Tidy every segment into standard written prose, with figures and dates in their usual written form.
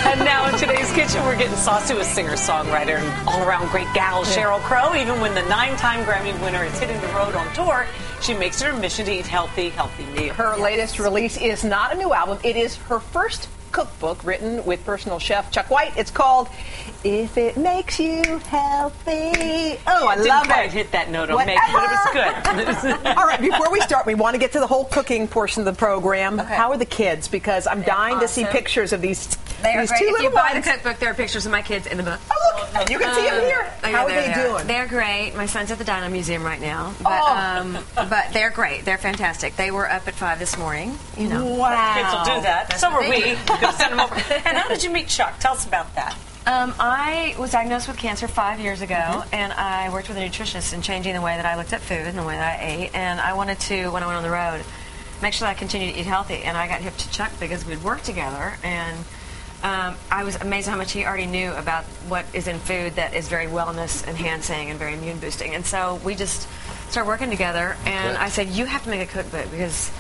And now in today's kitchen, we're getting saucy with singer-songwriter and all-around great gal Sheryl Crow. Even when the 9-time Grammy winner is hitting the road on tour, she makes it her mission to eat healthy meals. Her latest release is not a new album. It is her first cookbook written with personal chef Chuck White. It's called If It Makes You Healthy. Oh, I love it. Didn't quite hit that note on make, but it was good. All right, before we start, we want to get to the whole cooking portion of the program. Okay. How are the kids? Because I'm dying to see pictures of these. They are these great. two If little you buy ones. the cookbook, there are pictures of my kids in the book. Oh, look, you can see them here. How are they doing? They're great. My son's at the Dino Museum right now, but they're great. They're fantastic. They were up at 5 this morning. You know, wow. Kids will do that. So were we. Send them over. And how did you meet Chuck? Tell us about that. I was diagnosed with cancer 5 years ago, and I worked with a nutritionist in changing the way that I looked at food and the way that I ate. And I wanted to, when I went on the road, make sure that I continued to eat healthy. And I got hip to Chuck because we'd worked together, and I was amazed how much he already knew about what is in food that is very wellness enhancing and very immune boosting. And so we just started working together, and I said, you have to make a cookbook because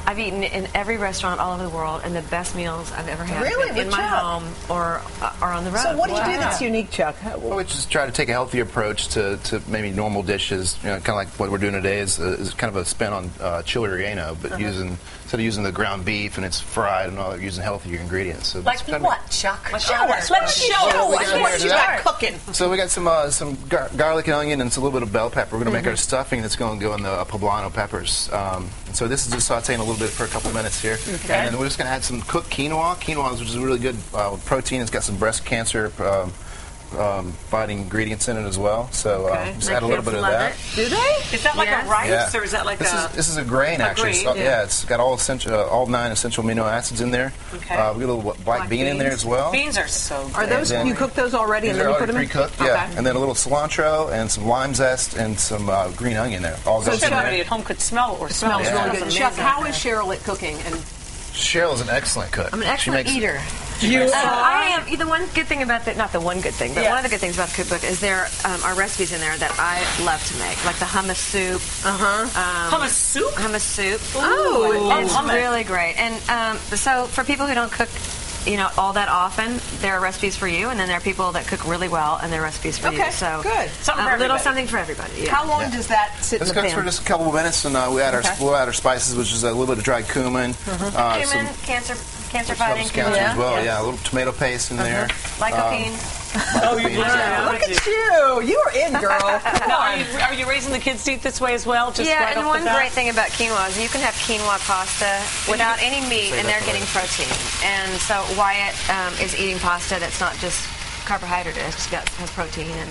I've eaten in every restaurant all over the world, and the best meals I've ever had in my home or on the road. So what do you do that's unique, Chuck? Well, we just try to take a healthy approach to maybe normal dishes. You know, kind of like what we're doing today is kind of a spin on chili relleno, but instead of using the ground beef and it's fried and all, they're using healthier ingredients. So like what, Chuck? Let's show us what you got cooking. So we got some garlic and onion and a little bit of bell pepper. We're going to make our stuffing that's going to go in the poblano peppers. And so this is just sauteing a little bit for a couple minutes here. Okay. And then we're just going to add some cooked quinoa. Quinoa, which is really good protein. It's got some breast cancer fighting ingredients in it as well. So just add a little bit of that. Do they? Is that like a rice or is that like this is a grain actually. So, yeah, it's got all 9 essential amino acids in there. Okay. We got a little black bean in there as well. Beans are so good. Are those you cook those already and then you put them in? Pre-cooked, yeah. Okay. And then a little cilantro and some lime zest and some green onion there. All so somebody at home could smell smells really good. Chuck, how is Sheryl at cooking? And Sheryl is an excellent cook. I'm an excellent eater. I am. The one good thing about not the one good thing, but one of the good things about the cookbook is there are recipes in there that I love to make, like the hummus soup. Hummus soup? Hummus soup. Oh, it's really great. And so for people who don't cook, all that often, there are recipes for you, and then there are people that cook really well, and there are recipes for you. So good. Something for everybody. Yeah. How long does that sit in the pan? This cooks for just a couple of minutes, and we'll add our spices, which is a little bit of dried cumin. Cumin, cancer fighting. Cancer as well. Yeah, a little tomato paste in there. Lycopene. Oh, you look at you! You are in, girl. Now, are you raising the kids to eat this way as well? Just right and one great thing about quinoa is you can have quinoa pasta without any meat, and they're getting protein. And so Wyatt is eating pasta that's not just carbohydrate; it has protein, and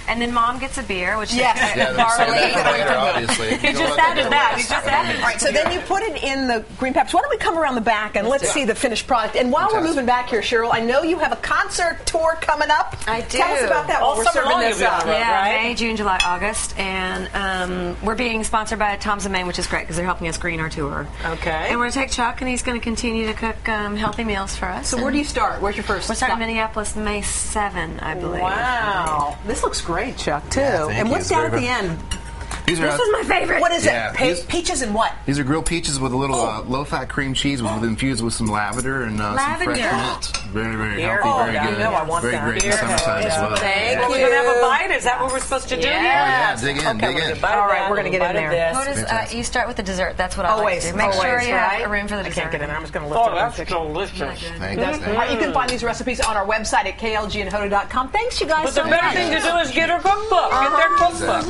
And then Mom gets a beer, which is barley. Obviously. He just added that. All right, so then you put it in the green peppers. Why don't we come around the back and let's see the finished product. And while we're moving back here, Sheryl, I know you have a concert tour coming up. I do. Tell us about that while we're serving this up. May, June, July, August. And we're being sponsored by Tom's of Maine, which is great because they're helping us green our tour. Okay. And we're going to take Chuck, and he's going to continue to cook healthy meals for us. So where do you start? Where's your first We're starting in Minneapolis May 7, I believe. Wow. This looks great, Chuck, too. Yeah, and what's down at the end? This is my favorite. What is it? Peaches and what? These are grilled peaches with a little low-fat cream cheese infused with some lavender and some fresh mint. Very, very healthy, very good. I want very great in the summertime as well. Thank you. We're going to have a bite? Is that what we're supposed to do? Yeah, dig in, dig in. All right, we're going to get in there. You start with the dessert. That's what I like to do. Make sure you have a room for the dessert. I can't get in there. I'm just going to lift it. Oh, that's delicious. All right, you can find these recipes on our website at klgandhoda.com. Thanks, you guys. But the better thing to do is get her cookbook. Get their cookbook.